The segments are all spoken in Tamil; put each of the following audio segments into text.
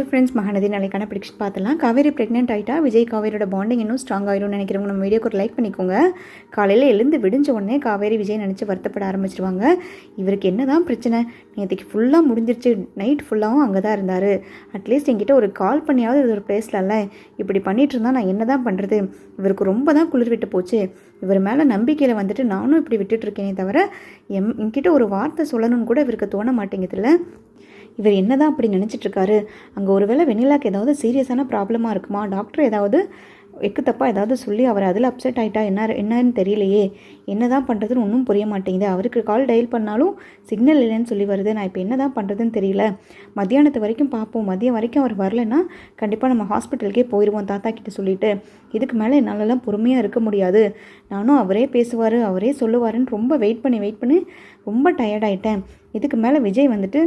ஃப்ரெண்ட்ஸ், மகாநதி நாளைக்கான ப்ரிடிக்ஷன் பார்த்துலாம். காவேரி ப்ரெக்னென்ட் ஆகிட்டா விஜய் காவேரியோட பாண்டிங் இன்னும் ஸ்ட்ராங் ஆகிரும்னு நினைக்கிறவங்க நம்ம வீடியோக்கு ஒரு லைக் பண்ணிக்கோங்க. காலையில் எழுந்து விடிஞ்ச உடனே காவேரி விஜய் நினச்சி வருத்தப்பட ஆரம்பிச்சிருவாங்க. இவருக்கு என்ன தான் பிரச்சனை, நேற்றுக்கு ஃபுல்லாக முடிஞ்சிருச்சு, நைட் ஃபுல்லாகவும் அங்கே தான் இருந்தார், அட்லீஸ்ட் என்கிட்ட ஒரு கால் பண்ணியாவது இது ஒரு பேசலாம்ல, இப்படி பண்ணிகிட்டு இருந்தால் நான் என்ன தான் பண்ணுறது, இவருக்கு ரொம்ப தான் குளிர் விட்டு போச்சு, இவர் மேலே நம்பிக்கையில் வந்துட்டு நானும் இப்படி விட்டுட்ருக்கேனே தவிர என்கிட்ட ஒரு வார்த்தை சொல்லணும்னு கூட இவருக்கு தோண மாட்டேங்குதுல்ல. இவர் என்ன தான் அப்படி நினச்சிட்ருக்காரு, அங்கே ஒருவேளை வெண்ணிலாக்கு ஏதாவது சீரியஸான ப்ராப்ளமாக இருக்குமா, டாக்டர் ஏதாவது எக்கு தப்பாக ஏதாவது சொல்லி அவர் அதில் அப்செட் ஆகிட்டா என்னன்னு தெரியலையே, என்ன தான் பண்ணுறதுன்னு ஒன்றும் புரிய மாட்டேங்குது. அவருக்கு கால் டயல் பண்ணாலும் சிக்னல் இல்லைன்னு சொல்லி வருது. நான் இப்போ என்ன தான் பண்ணுறதுன்னு தெரியல. மத்தியானத்து வரைக்கும் பார்ப்போம், மதியம் வரைக்கும் அவர் வரலைன்னா கண்டிப்பாக நம்ம ஹாஸ்பிட்டலுக்கே போயிடுவோம் தாத்தா கிட்ட சொல்லிவிட்டு. இதுக்கு மேலே என்னாலலாம் பொறுமையாக இருக்க முடியாது, நானும் அவரே பேசுவார் அவரே சொல்லுவாருன்னு ரொம்ப வெயிட் பண்ணி ரொம்ப டயர்டாயிட்டேன். இதுக்கு மேலே விஜய் வந்துட்டு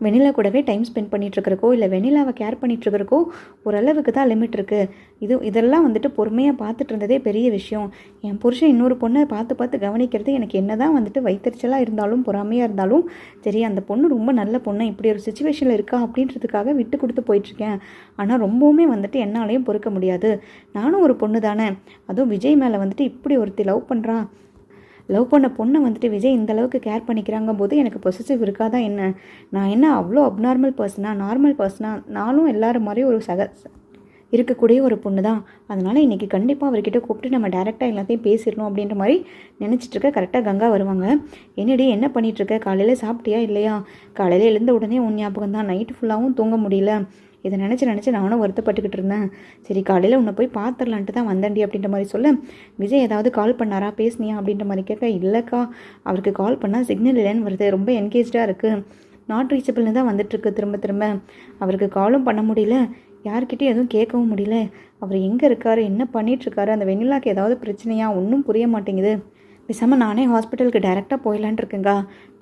வெண்ணிலா கூடவே டைம் ஸ்பெண்ட் பண்ணிகிட்ருக்கிறக்கோ இல்லை வெண்ணிலாவை கேர் பண்ணிகிட்ருக்கிறக்கோ ஓரளவுக்கு தான் லிமிட் இருக்குது. இதெல்லாம் வந்துட்டு பொறுமையாக பார்த்துட்டு இருந்ததே பெரிய விஷயம். என் புருஷன் இன்னொரு பொண்ணை பார்த்து கவனிக்கிறது எனக்கு என்ன தான் வந்துட்டு வைத்தறிச்சலாக இருந்தாலும் பொறாமையாக இருந்தாலும் சரி, அந்த பொண்ணு ரொம்ப நல்ல பொண்ணு, இப்படி ஒரு சுச்சுவேஷனில் இருக்கா அப்படின்றதுக்காக விட்டு கொடுத்து போயிட்டுருக்கேன். ஆனால் ரொம்பவுமே வந்துட்டு என்னாலையும் பொறுக்க முடியாது. நானும் ஒரு பொண்ணு தானே, அதுவும் விஜய் மேலே வந்துட்டு இப்படி ஒருத்தி லவ் பண்ண பொண்ணை வந்துட்டு விஜய் இந்த அளவுக்கு கேர் பண்ணிக்கிறாங்க போது எனக்கு பொசசிவ் இருக்காதா என்ன? நான் என்ன அவ்வளோ அப்நார்மல் பர்சனா, நார்மல் பர்சனா? நானும் எல்லாரும் மாதிரி ஒரு இருக்கக்கூடிய ஒரு பொண்ணு தான். அதனால் இன்றைக்கி கண்டிப்பாக அவர்கிட்ட கூப்பிட்டு நம்ம டேரெக்டாக எல்லாத்தையும் பேசிடணும் அப்படின்ற மாதிரி நினச்சிட்ருக்க. கரெக்டாக கங்கா வருவாங்க. என்னடி என்ன பண்ணிகிட்ருக்க, காலையில் சாப்பிட்டியா இல்லையா? காலையில் எழுந்த உடனே உன் ஞாபகம் தான், நைட்டு ஃபுல்லாகவும் தூங்க முடியல, இதை நினச்சி நானும் வருத்தப்பட்டுக்கிட்டு இருந்தேன். சரி, காலையில் உன்னை போய் பார்த்துடலான்ட்டு தான் வந்தேன்டி அப்படின்ற மாதிரி சொல்ல, விஜய் ஏதாவது கால் பண்ணாரா, பேசுனியா அப்படின்ற மாதிரி கேட்க, இல்லைக்கா அவருக்கு கால் பண்ணால் சிக்னல் இல்லைன்னு வருது, ரொம்ப என்கேஜாக இருக்குது, நாட் ரீச்சபிள்னு தான் வந்துட்டுருக்கு திரும்ப. அவருக்கு காலும் பண்ண முடியல, யார்கிட்டையும் எதுவும் கேட்கவும் முடியல, அவர் எங்கே இருக்கார், என்ன பண்ணிகிட்ருக்காரு, அந்த வெண்ணிலாக்கு ஏதாவது பிரச்சனையா, ஒன்றும் புரிய மாட்டேங்குது. பேசாமல் நானே ஹாஸ்பிட்டலுக்கு டேரெக்டாக போயிடலான் இருக்கேங்க.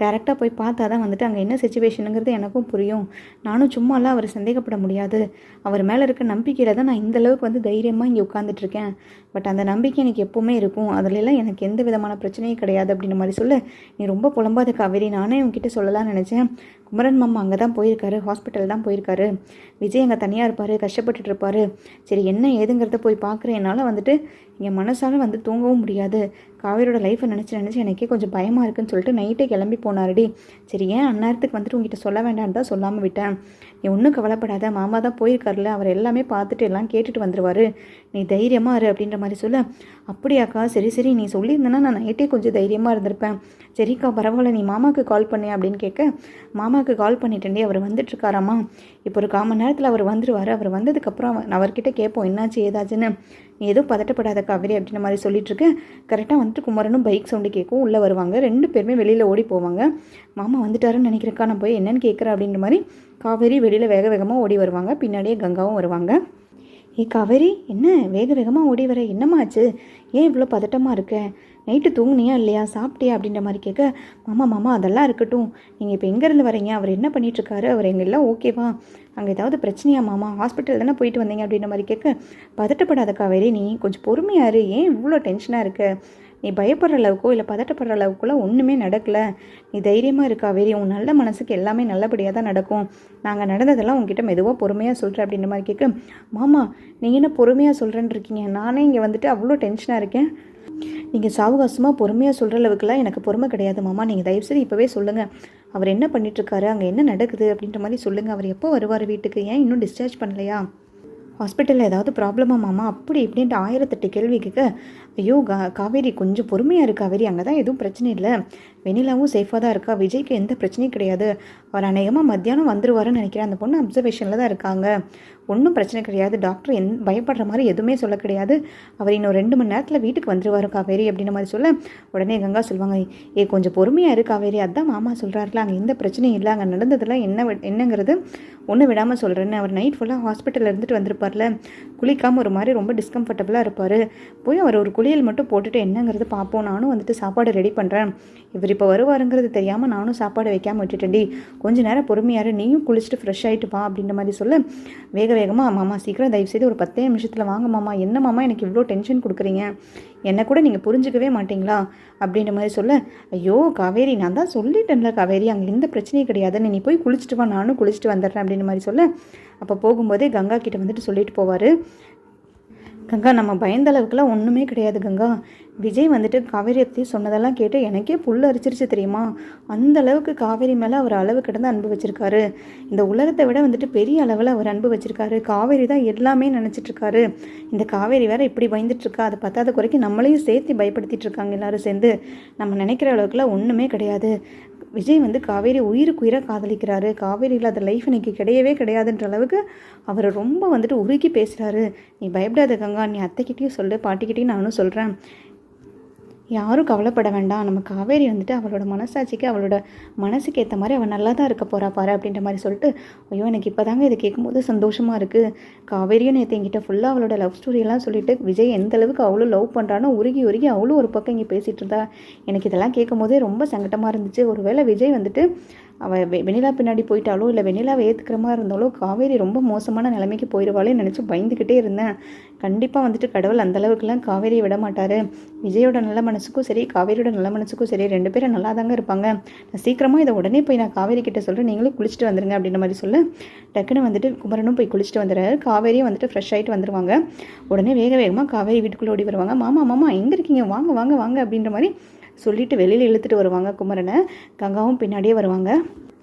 டேரெக்டாக போய் பார்த்தா தான் வந்துட்டு அங்கே என்ன சிச்சுவேஷனுங்கிறது எனக்கும் புரியும். நானும் சும்மாலாம் அவர் சந்தேகப்பட முடியாது. அவர் மேலே இருக்க நம்பிக்கையில் தான் நான் இந்தளவுக்கு வந்து தைரியமாக இங்கே உட்காந்துட்ருக்கேன். பட் அந்த நம்பிக்கை எனக்கு எப்போவுமே இருக்கும், அதிலெல்லாம் எனக்கு எந்த விதமான பிரச்சனையும் கிடையாது அப்படின்ற மாதிரி சொல்ல, நீ ரொம்ப புலம்பாத காவேரி, நானே உங்ககிட்ட சொல்லலாம்னு நினச்சேன். குமரன் மாமா அங்கே தான் போயிருக்காரு, ஹாஸ்பிட்டல் தான் போயிருக்காரு, விஜய் அங்கே தனியாக இருப்பார், கஷ்டப்பட்டுட்டு இருப்பார். சரி, என்ன ஏதுங்கிறத போய் பார்க்குறேன். என்னால் வந்துட்டு என் மனசால் வந்து தூங்கவும் முடியாது. காவேரியோட லைஃப்பை நினச்சி எனக்கே கொஞ்சம் பயமாக இருக்குன்னு சொல்லிட்டு நைட்டே கிளம்பி போனாருடி. சரி, ஏன் அந்நேரத்துக்கு வந்துட்டு உங்ககிட்ட சொல்ல வேண்டான்னு தான் சொல்லாமல் விட்டேன். நீ ஒன்றும் கவலைப்படாத, மாமா தான் போயிருக்காருல, அவர் எல்லாமே பார்த்துட்டு எல்லாம் கேட்டுட்டு வந்துடுவார், நீ தைரியமாக இரு அப்படின்ற மாதிரி சொல்ல, அப்படியாக்கா, சரி நீ சொல்லியிருந்தேன்னா நான் நைட்டே கொஞ்சம் தைரியமாக இருந்திருப்பேன். சரிக்கா பரவாயில்ல, நீ மாமாவுக்கு கால் பண்ணேன் அப்படின்னு கேட்க, மாமாவுக்கு கால் பண்ணிட்டேன்டி, அவர் வந்துட்டுருக்காராம்மா, இப்போ ஒரு 1/4 மணி நேரத்தில் அவர் வந்துடுவார், அவர் வந்ததுக்கப்புறம் அவர்கிட்ட கேட்போம் என்னாச்சு ஏதாச்சுன்னு, நீ எதுவும் பதட்டப்படாத காவேரி அப்படின்ற மாதிரி சொல்லிட்டுருக்கு. கரெக்டாக வந்துட்டு குமரனும் பைக் சவுண்டு கேட்கும், உள்ளே வருவாங்க. 2 பேருமே வெளியில் ஓடி போவாங்க. மாமா வந்துட்டாருன்னு நினைக்கிறேக்கா, நான் போய் என்னென்னு கேட்குறேன் அப்படின்ற மாதிரி காவேரி வெளியில் வேகமாக ஓடி வருவாங்க. பின்னாடியே கங்காவும் வருவாங்க. காவேரி, என்ன வேகமாக ஓடி வர, என்னம்மா ஆச்சு, ஏன் இவ்வளோ பதட்டமாக இருக்க, நைட்டு தூங்குனியா இல்லையா, சாப்பிட்டியா அப்படின்ற மாதிரி கேட்க, மாமா அதெல்லாம் இருக்கட்டும், நீங்கள் இப்போ எங்கேருந்து வரீங்க, அவர் என்ன பண்ணிகிட்ருக்காரு, அவர் எங்கெல்லாம் ஓகேவா, அங்கே ஏதாவது பிரச்சனையா மாமா, ஹாஸ்பிட்டல் தானே போயிட்டு வந்தீங்க அப்படின்ற மாதிரி கேட்க, பதட்டப்படாத காவேரி, நீ கொஞ்சம் பொறுமையாரு, ஏன் இவ்வளோ டென்ஷனாக இருக்க, நீ பயப்படுற அளவுக்கோ இல்லை பதட்டப்படுற அளவுக்குலாம் ஒன்றுமே நடக்கலை, நீ தைரியமாக இருக்கா வேரி, உன் நல்ல மனசுக்கு எல்லாமே நல்லபடியாக தான் நடக்கும், நாங்கள் நடந்ததெல்லாம் உங்ககிட்ட மெதுவாக பொறுமையாக சொல்கிறேன் அப்படின்ற மாதிரி கேட்க, மாமா நீங்கள் என்ன பொறுமையாக சொல்கிறேன்னு இருக்கீங்க, நானே இங்கே வந்துட்டு அவ்வளோ டென்ஷனாக இருக்கேன், நீங்கள் சாவகாசமாக பொறுமையாக சொல்கிற அளவுக்குலாம் எனக்கு பொறுமை கிடையாது மாமா, நீங்கள் தயவுசெய்து இப்போவே சொல்லுங்கள், அவர் என்ன பண்ணிகிட்ருக்காரு, அங்கே என்ன நடக்குது அப்படின்ற மாதிரி சொல்லுங்கள், அவர் எப்போ வருவார் வீட்டுக்கு, ஏன் இன்னும் டிஸ்சார்ஜ் பண்ணலையா, ஹாஸ்பிட்டலில் ஏதாவது ப்ராப்ளமா மாமா, அப்படி இப்படின்ட்டு 1008 கேள்வி கேட்க, ஐயோ காவேரி கொஞ்சம் பொறுமையாக இருக்கா காவேரி, அங்கே தான் எதுவும் பிரச்சனை இல்லை, வெண்ணிலாவும் சேஃபாக தான் இருக்கா, விஜய்க்கு எந்த பிரச்சனையும் கிடையாது, அவர் அநேகமாக மத்தியானம் வந்துருவாருன்னு நினைக்கிறேன், அந்த பொண்ணு அப்சர்வேஷனில் தான் இருக்காங்க, ஒன்றும் பிரச்சனை கிடையாது, டாக்டர் பயப்படுற மாதிரி எதுவுமே சொல்ல கிடையாது, அவர் இன்னும் 2 மணி நேரத்தில் வீட்டுக்கு வந்துருவார் காவேரி அப்படின்ற மாதிரி சொல்ல, உடனே கங்கா சொல்லுவாங்க, கொஞ்சம் பொறுமையாக இரு காவேரி, அதுதான் மாமா சொல்கிறாருல, அங்கே எந்த பிரச்சனையும் இல்லை, அங்கே நடந்ததெல்லாம் என்னங்கிறது ஒன்று விடாமல் சொல்கிறேன்னு, அவர் நைட் ஃபுல்லாக ஹாஸ்பிட்டலில் இருந்துட்டு வந்திருப்பார்ல, குளிக்காமல் ஒரு மாதிரி ரொம்ப டிஸ்கம்ஃபர்டபுளாக இருப்பார், போய் அவர் ஒரு குளியல் மட்டும் போட்டுட்டு என்னங்கிறது பார்ப்போம், நானும் வந்துட்டு சாப்பாடு ரெடி பண்ணுறேன், இவர் இவர் இப்போ வருவாருங்கிறது தெரியாமல் நானும் சாப்பாடு வைக்காமல் விட்டுட்டேன்டி, கொஞ்சம் நேரம் பொறுமையாரு, நீயும் குளிச்சுட்டு ஃப்ரெஷ் ஆகிட்டு வா அப்படின்ற மாதிரி சொல்ல, வேக வேகமாக மாமா சீக்கிரம் தயவுசெய்து ஒரு 10 நிமிஷத்தில் வாங்க மாமா, என்ன மாமா எனக்கு இவ்வளோ டென்ஷன் கொடுக்குறீங்க, என்னை கூட நீங்கள் புரிஞ்சுக்கவே மாட்டிங்களா அப்படின்ற மாதிரி சொல்ல, ஐயோ காவேரி நான் தான் சொல்லிட்டேன்ல காவேரி, அங்கே எந்த பிரச்சனையும் கிடையாதுன்னு, நீ போய் குளிச்சுட்டு வா, நானும் குளிச்சுட்டு வந்துடுறேன் அப்படின்ற மாதிரி சொல்ல, அப்போ போகும்போதே கங்கா கிட்ட வந்துட்டு சொல்லிட்டு போவார், கங்கா நம்ம பயந்த அளவுக்குலாம் ஒன்றுமே கிடையாது கங்கா, விஜய் வந்துட்டு காவேரி பற்றி சொன்னதெல்லாம் கேட்டு எனக்கே புல் அரிச்சிருச்சு தெரியுமா, அந்த அளவுக்கு காவேரி மேலே அவர் அளவு கிடந்து அன்பு வச்சுருக்காரு, இந்த உலகத்தை விட வந்துட்டு பெரிய அளவில் அவர் அன்பு வச்சுருக்காரு, காவேரி தான் எல்லாமே நினச்சிட்ருக்காரு, இந்த காவேரி வேறு இப்படி பயந்துட்டுருக்கா, அதை பத்தாத குறைக்கு நம்மளையும் சேர்த்து பயப்படுத்திட்டு இருக்காங்க எல்லோரும் சேர்ந்து, நம்ம நினைக்கிற அளவுக்குலாம் ஒன்றுமே கிடையாது, விஜய் வந்து காவேரி உயிருக்கு உயிராக காதலிக்கிறாரு, காவேரி இல்லாத லைஃப் எனக்கு கிடையவே கிடையாதுன்ற அளவுக்கு அவர் ரொம்ப வந்துட்டு உருகி பேசுகிறாரு, நீ பயப்படாத கங்கா, நீ அத்தைக்கிட்டையும் சொல்லு, பாட்டிக்கிட்டையும் நானும் சொல்கிறேன், யாரும் கவலைப்பட வேண்டாம், நம்ம காவேரி வந்துட்டு அவளோட மனசாட்சிக்கு அவளோட மனசுக்கு ஏற்ற மாதிரி அவள் நல்லா தான் இருக்க போகிறா பாரு அப்படின்ற மாதிரி சொல்லிட்டு, ஐயோ எனக்கு இப்போ தாங்க இதை கேட்கும்போது சந்தோஷமாக இருக்குது, காவேரியும் நேற்று என்கிட்ட ஃபுல்லாக அவளோட லவ் ஸ்டோரியெல்லாம் சொல்லிவிட்டு விஜய் எந்த அளவுக்கு அவ்வளோ லவ் பண்ணுறானோ உருகி உருகி அவ்வளோ ஒரு பக்கம் இங்கே பேசிகிட்டு இருந்தா, எனக்கு இதெல்லாம் கேட்கும் போதே ரொம்ப சங்கடமாக இருந்துச்சு, ஒருவேளை விஜய் வந்துட்டு அவள் வெண்ணிலா பின்னாடி போயிட்டாலோ இல்லை வெண்ணிலாவை ஏற்றுக்கிற மாதிரி இருந்தாலோ காவேரி ரொம்ப மோசமான நிலைமைக்கு போயிடுவாளே நினச்சி பயந்துக்கிட்டே இருந்தேன், கண்டிப்பாக வந்துட்டு கடவுள் அந்தளவுக்குலாம் காவேரியை விட மாட்டார், விஜயோட நல்ல மனசுக்கும் சரி காவேரியோட நல்ல மனசுக்கும் சரி 2 பேரும் நல்லா தாங்க இருப்பாங்க, நான் சீக்கிரமாக இதை உடனே போய் நான் காவேரி கிட்ட சொல்கிறேன், நீங்களும் குளிச்சுட்டு வந்துருங்க அப்படின்ற மாதிரி சொல்ல, டக்குன்னு வந்துட்டு குமரனும் போய் குளிச்சுட்டு வந்துடுறாரு, காவேரியும் வந்துட்டு ஃப்ரெஷ் ஆகிட்டு வந்துடுவாங்க, உடனே வேக வேகமாக காவேரி வீட்டுக்குள்ளே ஓடி வருவாங்க, மாமா மாமா எங்கே இருக்கீங்க, வாங்க வாங்க வாங்க அப்படின்ற மாதிரி சொல்லிட்டு வெளியில் இழுத்துட்டு வருவாங்க குமரனை, கங்காவும் பின்னாடியே வருவாங்க,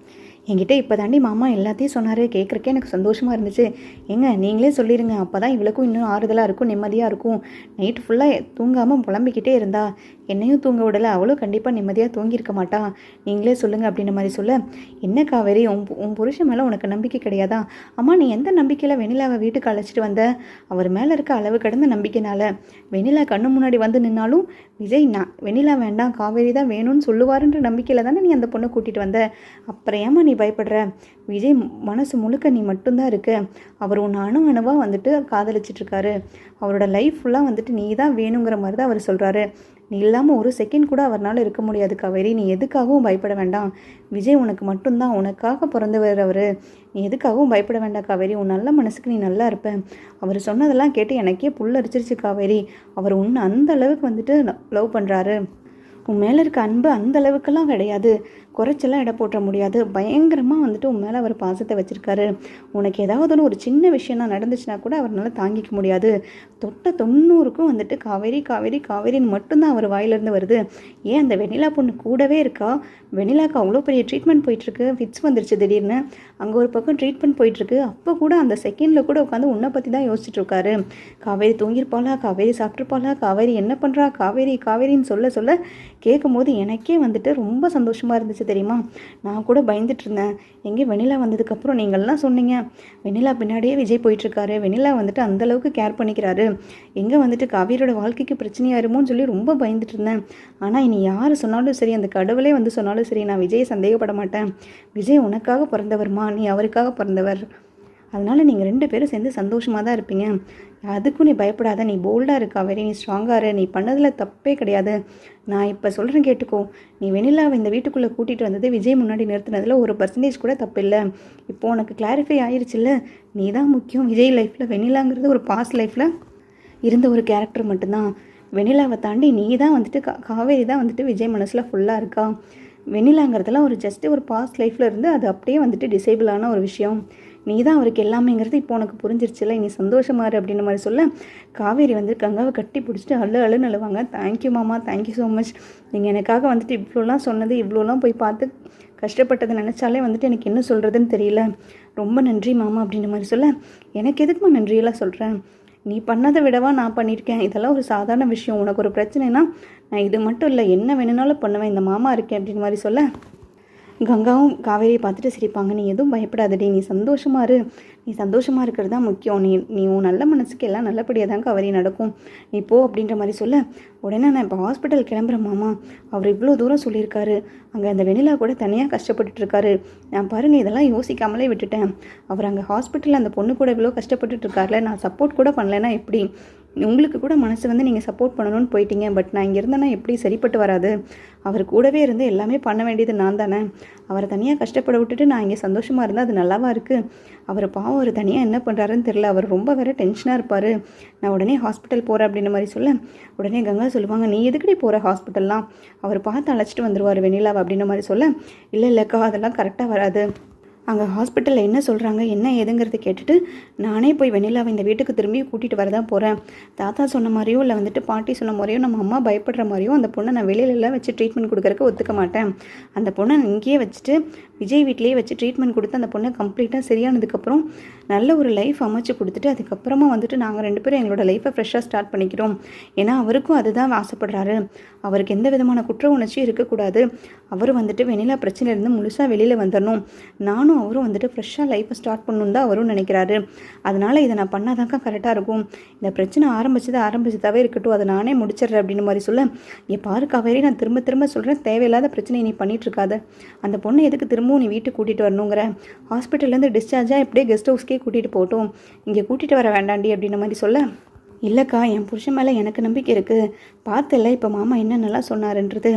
என்கிட்ட இப்போ தாண்டி மாமா எல்லாத்தையும் சொன்னார், கேட்குறக்கே எனக்கு சந்தோஷமாக இருந்துச்சு, ஏங்க நீங்களே சொல்லிடுங்க, அப்போ தான் இவளுக்கும் இன்னும் ஆறுதலாக இருக்கும், நிம்மதியாக இருக்கும், நைட்டு ஃபுல்லாக தூங்காமல் புலம்பிக்கிட்டே இருந்தா, என்னையும் தூங்க விடலை, அவளும் கண்டிப்பாக நிம்மதியாக தூங்கியிருக்க மாட்டா, நீங்களே சொல்லுங்கள் அப்படின்ற மாதிரி சொல்ல, என்ன காவேரி உன் புருஷன் மேலே உனக்கு நம்பிக்கை கிடையாதா, அம்மா நீ எந்த நம்பிக்கையில் வெண்ணிலாவை வீட்டுக்கு அழைச்சிட்டு வந்த, அவர் மேலே இருக்க அளவு கடந்த நம்பிக்கைனால, வெண்ணிலா கண்ணு முன்னாடி வந்து நின்னாலும் விஜய் நான் வெண்ணிலா வேண்டாம் காவேரி தான் வேணும்னு சொல்லுவாருன்ற நம்பிக்கையில் தானே நீ அந்த பொண்ணை கூட்டிகிட்டு வந்த, அப்புறம் ஏமா நீ பயப்படுற, விஜய் மனசு முழுக்க நீ மட்டும்தான் இருக்க, அவர் உன் அணுவாக வந்துட்டு காதலிச்சிட்ருக்காரு, அவரோட லைஃப் ஃபுல்லாக வந்துட்டு நீ தான் வேணுங்கிற மாதிரி தான் அவர் சொல்கிறாரு, நீ இல்லாமல் ஒரு செகண்ட் கூட அவரால் இருக்க முடியாது காவேரி, நீ எதுக்காகவும் பயப்பட வேண்டாம், விஜய் உனக்கு மட்டும்தான், உனக்காக பிறந்தவர் அவர், நீ எதுக்காகவும் பயப்பட வேண்டாம் காவேரி, உன் நல்ல மனசுக்கு நீ நல்லா இருப்ப, அவர் சொன்னதெல்லாம் கேட்டு எனக்கே புல் அரிச்சிருச்சு காவேரி, அவர் உன்னை அந்த அளவுக்கு வந்துட்டு லவ் பண்ணுறாரு, உன் மேலே இருக்க அன்பு அந்த அளவுக்கெல்லாம் கிடையாது, குறைச்செல்லாம் இட போட்ட முடியாது, பயங்கரமாக வந்துட்டு உன் மேலே அவர் பாசத்தை வச்சுருக்காரு, உனக்கு ஏதாவது ஒரு சின்ன விஷயம் தான் நடந்துச்சுன்னா கூட அவரால் தாங்கிக்க முடியாது, தொட்ட 90க்கும் வந்துட்டு காவேரி காவேரி காவேரின்னு மட்டும்தான் அவர் வாயிலிருந்து வருது, ஏன் அந்த வெண்ணிலா பொண்ணு கூடவே இருக்கா, வெண்ணிலாவுக்கு அவ்வளோ பெரிய ட்ரீட்மெண்ட் போயிட்டுருக்கு, ஃபிட்ஸ் வந்துருச்சு திடீர்னு, அங்கே ஒரு பக்கம் ட்ரீட்மெண்ட் போயிட்டுருக்கு, அப்போ கூட அந்த செகண்டில் கூட உட்காந்து உன்னை பற்றி தான் யோசிச்சுட்டு இருக்காரு, காவேரி தூங்கியிருப்பாளா, காவேரி சாப்பிட்ருப்பாளா, காவேரி என்ன பண்ணுறா, காவேரி காவேரின்னு சொல்ல சொல்ல கேட்கும் போது எனக்கே வந்துட்டு ரொம்ப சந்தோஷமாக இருந்துச்சு தெரியுமா, நான் கூட பயந்துட்டு இருந்தேன், எங்கே வெண்ணிலா வந்ததுக்கப்புறம் நீங்கள்லாம் சொன்னீங்க வெண்ணிலா பின்னாடியே விஜய் போயிட்டுருக்காரு, வெண்ணிலா வந்துட்டு அந்தளவுக்கு கேர் பண்ணிக்கிறாரு, எங்கே வந்துட்டு காவேரியோட வாழ்க்கைக்கு பிரச்சனையாயிருமோன்னு சொல்லி ரொம்ப பயந்துட்டு இருந்தேன், ஆனால் இனி யார் சொன்னாலும் சரி, அந்த கடவுளே வந்து சொன்னாலும் சரி, நான் விஜயை சந்தேகப்பட மாட்டேன், விஜய் உனக்காக பிறந்தவர்மா, நீ அவருக்காக பிறந்தவர், அதனால் நீங்கள் 2 பேரும் சேர்ந்து சந்தோஷமாக தான் இருப்பீங்க, அதுக்கும் நீ பயப்படாத, நீ போல்டாக இருக்கா வெரி, நீ ஸ்ட்ராங்காக இரு, நீ பண்ணதில் தப்பே கிடையாது, நான் இப்போ சொல்கிறேன் கேட்டுக்கோ, நீ வெண்ணிலாவை இந்த வீட்டுக்குள்ளே கூட்டிகிட்டு வந்தது விஜய் முன்னாடி நிறுத்தினதில் 1% கூட தப்பு இல்லை, இப்போது உனக்கு கிளாரிஃபை ஆயிடுச்சுல்ல, நீ தான் முக்கியம் விஜய் லைஃப்பில், வெண்ணிலாங்கிறது ஒரு பாஸ்ட் லைஃப்பில் இருந்த ஒரு கேரக்டர் மட்டும்தான், வெண்ணிலாவை தாண்டி நீ தான் வந்துட்டு காவேரி தான் வந்துட்டு விஜய் மனசில் ஃபுல்லாக இருக்கா, வெண்ணிலாங்கிறதுலாம் ஒரு ஜஸ்ட்டு ஒரு பாஸ்ட் லைஃப்பில் இருந்து அது அப்படியே வந்துட்டு டிசேபிளான ஒரு விஷயம், நீ தான் அவருக்கு எல்லாமேங்கிறது இப்போ உனக்கு புரிஞ்சிருச்சுல, நீ சந்தோஷமாரு அப்படின்ற மாதிரி சொல்ல, காவேரி வந்து கங்காவை கட்டி பிடிச்சிட்டு அழுன்னு அழுவாங்க, தேங்க்யூ மாமா, தேங்க்யூ ஸோ மச், நீங்கள் எனக்காக வந்துட்டு இவ்வளோலாம் சொன்னது, இவ்வளோலாம் போய் பார்த்து கஷ்டப்பட்டதை நினச்சாலே வந்துட்டு எனக்கு என்ன சொல்கிறதுன்னு தெரியல, ரொம்ப நன்றி மாமா அப்படின்ற மாதிரி சொல்ல, எனக்கு எதுக்குமா நன்றியெல்லாம் சொல்கிறேன், நீ பண்ணதை விடவா நான் பண்ணியிருக்கேன், இதெல்லாம் ஒரு சாதாரண விஷயம், உனக்கு ஒரு பிரச்சனைனா நான் இது மட்டும் இல்லை என்ன வேணும்னாலும் பண்ணுவேன், இந்த மாமா இருக்கேன் அப்படின்ற மாதிரி சொல்ல, கங்காவும் காவேரியை பார்த்துட்டு சிரிப்பாங்க, நீ எதுவும் பயப்படாதடி, நீ சந்தோஷமாக இரு, நீ சந்தோஷமாக இருக்கிறது தான் முக்கியம், நீ உன் நல்ல மனசுக்கு எல்லாம் நல்லபடியாக தான் காவேரி நடக்கும், நீ போ அப்படின்ற மாதிரி சொல்ல, உடனே நான் இப்போ ஹாஸ்பிட்டல் கிளம்புறேன் மாமா, அவர் இவ்வளோ தூரம் சொல்லியிருக்காரு, அங்கே அந்த வெண்ணிலா கூட தனியாக கஷ்டப்பட்டுட்டு இருக்காரு, நான் பாருங்கள் இதெல்லாம் யோசிக்காமலே விட்டுட்டேன். அவர் அங்கே ஹாஸ்பிட்டலில் அந்த பொண்ணு கூட இவ்வளோ கஷ்டப்பட்டுட்டு இருக்கார்ல, நான் சப்போர்ட் கூட பண்ணலைன்னா எப்படி? உங்களுக்கு கூட மனசு வந்து நீங்கள் சப்போர்ட் பண்ணணும்னு போயிட்டீங்க, பட் நான் இங்கே இருந்தேன்னா எப்படி சரிப்பட்டு வராது? அவர் கூடவே இருந்து எல்லாமே பண்ண வேண்டியது நான் தானே. அவரை தனியாக கஷ்டப்பட விட்டுட்டு நான் இங்கே சந்தோஷமாக இருந்தால் அது நல்லாவா இருக்குது? அவர் பாவம் அவர் தனியாக என்ன பண்ணுறாருன்னு தெரில, அவர் ரொம்ப வேறு டென்ஷனாக இருப்பார். நான் உடனே ஹாஸ்பிட்டல் போகிறேன் அப்படின்ற மாதிரி சொல்ல, உடனே கங்கா சொல்லுவாங்க, நீ எதுக்கடி போகிற ஹாஸ்பிட்டல்லாம், அவர் பார்த்து அழைச்சிட்டு வந்துடுவார் வெண்ணிலாவை அப்படின்ற மாதிரி சொல்ல, இல்லைக்கா அதெல்லாம் கரெக்டாக வராது, அங்கே ஹாஸ்பிட்டலில் என்ன சொல்கிறாங்க என்ன ஏதுங்கிறத கேட்டுட்டு நானே போய் வெண்ணிலாவை இந்த வீட்டுக்கு திரும்பி கூட்டிகிட்டு வரதான் போகிறேன். தாத்தா சொன்ன மாதிரியோ இல்லை வந்துட்டு பாட்டி சொன்ன மாதிரியோ நம்ம அம்மா பயப்படுற மாதிரியோ அந்த பொண்ணை நான் வெளியிலலாம் வச்சு ட்ரீட்மெண்ட் கொடுக்குறக்கு ஒத்துக்க மாட்டேன். அந்த பொண்ணை இங்கேயே வச்சுட்டு விஜய் வீட்லேயே வச்சு ட்ரீட்மெண்ட் கொடுத்து அந்த பொண்ணை கம்ப்ளீட்டாக சரியானதுக்கப்புறம் நல்ல ஒரு லைஃப் அமைச்சு கொடுத்துட்டு அதுக்கப்புறமா வந்துட்டு நாங்கள் 2 பேரும் எங்களோட லைஃப்பை ஃப்ரெஷ்ஷாக ஸ்டார்ட் பண்ணிக்கிறோம். ஏன்னா அவருக்கும் அதுதான் ஆசைப்படுறாரு. அவருக்கு எந்த விதமான குற்ற உணர்ச்சியும் இருக்கக்கூடாது. அவர் வந்துட்டு வெண்ணிலா பிரச்சனையிலேருந்து முழுசாக வெளியில் வந்துடணும். நானும் அவரும் வந்துட்டு ஃப்ரெஷ்ஷாக லைஃப்பை ஸ்டார்ட் பண்ணணும் தான் அவரும் நினைக்கிறாரு. அதனால் இதை நான் பண்ணாதாக்கா கரெக்டாக இருக்கும். இந்த பிரச்சனை ஆரம்பிச்சதாகவே இருக்கட்டும், அதை நானே முடிச்சிடுறேன் அப்படின்னு மாதிரி சொல்ல, இங்கே பாரு காவேரி, நான் திரும்ப திரும்ப சொல்கிறேன், தேவையில்லாத பிரச்சனையை நீ பண்ணிகிட்ருக்காத. அந்த பொண்ணை எதுக்கு திரும்பவும் நீ வீட்டுக்கு கூட்டிகிட்டு வரணுங்கிற? ஹாஸ்பிட்டல்லேருந்து டிஸ்சார்ஜாக எப்படியே கெஸ்ட் ஹவுஸ்க்கே கூட்டிகிட்டு போகட்டும், இங்கே கூட்டிகிட்டு வர வேண்டாண்டி அப்படின்ற மாதிரி சொல்ல, இல்லைக்கா என் புருஷன் மேலே எனக்கு நம்பிக்கை இருக்குது. பார்த்துல இப்போ மாமா என்னென்னலாம் சொன்னாருன்றது.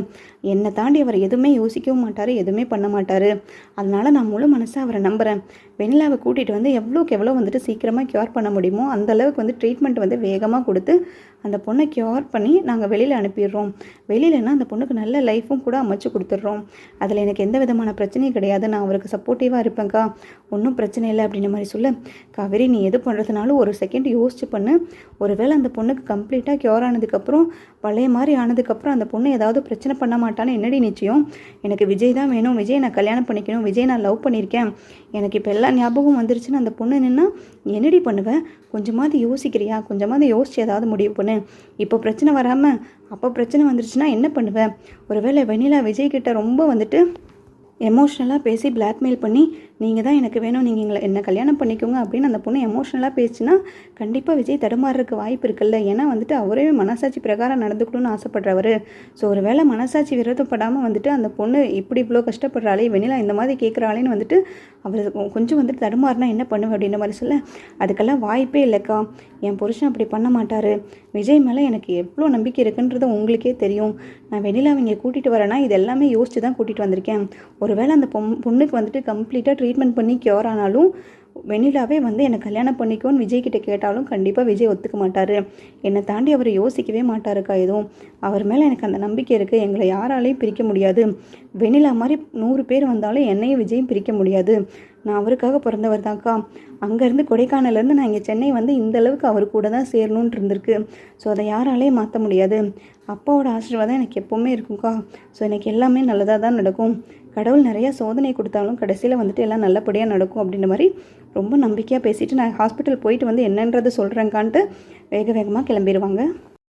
என்னை தாண்டி அவர் எதுவுமே யோசிக்கவும் மாட்டார், எதுவுமே பண்ண மாட்டார். அதனால் நான் முழு மனசாக அவரை நம்புகிறேன். வெண்ணிலாவை கூட்டிகிட்டு வந்து எவ்வளோக்கு எவ்வளோ வந்துட்டு சீக்கிரமாக க்யூர் பண்ண முடியுமோ அந்தளவுக்கு வந்து ட்ரீட்மெண்ட் வந்து வேகமாக கொடுத்து அந்த பொண்ணை க்யூர் பண்ணி நாங்கள் வெளியில் அனுப்பிடுறோம். வெளியிலன்னா அந்த பொண்ணுக்கு நல்ல லைஃப்பும் கூட அமைச்சு கொடுத்துட்றோம். அதில் எனக்கு எந்த விதமான பிரச்சனையும் கிடையாது. நான் அவருக்கு சப்போர்ட்டிவாக இருப்பேன்க்கா, ஒன்றும் பிரச்சனை இல்லை அப்படின்ற மாதிரி சொல்ல, காவேரி நீ எது பண்ணுறதுனாலும் ஒரு செகண்ட் யோசிச்சு பண்ணு. ஒருவேளை அந்த பொண்ணுக்கு கம்ப்ளீட்டாக க்யூர் ஆனதுக்கப்புறம் பழைய மாதிரி ஆனதுக்கப்புறம் அந்த பொண்ணு ஏதாவது பிரச்சனை பண்ண மாட்டான்னு என்னடி நிச்சயம்? எனக்கு விஜய் தான் வேணும், விஜய் நான் கல்யாணம் பண்ணிக்கணும், விஜய் நான் லவ் பண்ணியிருக்கேன், எனக்கு இப்போ எல்லா ஞாபகம் வந்துருச்சுன்னு அந்த பொண்ணு நின்னா என்னடி பண்ணுவேன்? கொஞ்சமாவது யோசிக்கிறியா? கொஞ்சமாவது யோசிச்சு ஏதாவது முடிவு பண்ணு. இப்போ பிரச்சனை வராமல் அப்போ பிரச்சனை வந்துருச்சுன்னா என்ன பண்ணுவேன்? ஒருவேளை வெண்ணிலா விஜய்கிட்ட ரொம்ப வந்துட்டு எமோஷ்னலாக பேசி பிளாக்மெயில் பண்ணி நீங்கள் தான் எனக்கு வேணும், நீங்கள் என்னை கல்யாணம் பண்ணிக்கோங்க அப்படின்னு அந்த பொண்ணு எமோஷ்னலாக பேசினா கண்டிப்பாக விஜய் தடுமாறுறதுக்கு வாய்ப்பு இருக்குல்ல. ஏன்னா வந்துட்டு அவரே மனசாட்சி பிரகாரம் நடந்துக்கணும்னு ஆசைப்படுறவர். ஸோ ஒரு வேளை மனசாட்சி விரோதப்படாமல் வந்துட்டு அந்த பொண்ணு இப்படி இவ்வளோ கஷ்டப்படுறாளே, வெண்ணிலா இந்த மாதிரி கேட்குறாளேன்னு வந்துட்டு அவர் கொஞ்சம் வந்துட்டு தடுமாறுனா என்ன பண்ணுவேன் அப்படின்ற மாதிரி சொல்ல, அதுக்கெல்லாம் வாய்ப்பே இல்லைக்கா, என் புருஷன் அப்படி பண்ண மாட்டார். விஜய் மேலே எனக்கு எவ்வளோ நம்பிக்கை இருக்குன்றது உங்களுக்கே தெரியும். நான் வெண்ணிலாவை இங்கே கூட்டிகிட்டு வரேன்னா இது எல்லாமே யோசிச்சு தான் கூட்டிகிட்டு வந்திருக்கேன். ஒருவேளை அந்த பொண்ணுக்கு வந்துட்டு கம்ப்ளீட்டாக ட்ரீட்மெண்ட் பண்ணி க்யூர் ஆனாலும் வெண்ணிலாவே வந்து என்னை கல்யாணம் பண்ணிக்கோன்னு விஜய்கிட்ட கேட்டாலும் கண்டிப்பாக விஜய் ஒத்துக்க மாட்டார். என்னை தாண்டி அவர் யோசிக்கவே மாட்டாருக்கா எதுவும். அவர் மேலே எனக்கு அந்த நம்பிக்கை இருக்குது. எங்களை யாராலையும் பிரிக்க முடியாது. வெண்ணிலா மாதிரி 100 பேர் வந்தாலும் என்னையும் விஜயும் பிரிக்க முடியாது. நான் அவருக்காக பிறந்தவர் தான்க்கா. அங்கேருந்து கொடைக்கானலேருந்து நான் இங்கே சென்னை வந்து இந்தளவுக்கு அவர் கூட தான் சேரணுன்ட்டு இருந்திருக்கு. ஸோ அதை யாராலையும் மாற்ற முடியாது. அப்பாவோட ஆசீர்வாதம் எனக்கு எப்போவுமே இருக்கும்க்கா. ஸோ எனக்கு எல்லாமே நல்லதாக தான் நடக்கும். கடவுள் நிறையா சோதனை கொடுத்தாலும் கடைசியில் வந்துட்டு எல்லாம் நல்லபடியாக நடக்கும் அப்படின்ற மாதிரி ரொம்ப நம்பிக்கையாக பேசிவிட்டு நான் ஹாஸ்பிட்டல் போயிட்டு வந்து என்னன்றதை சொல்கிறேங்கான்ட்டு வேகமாக கிளம்பிடுவாங்க.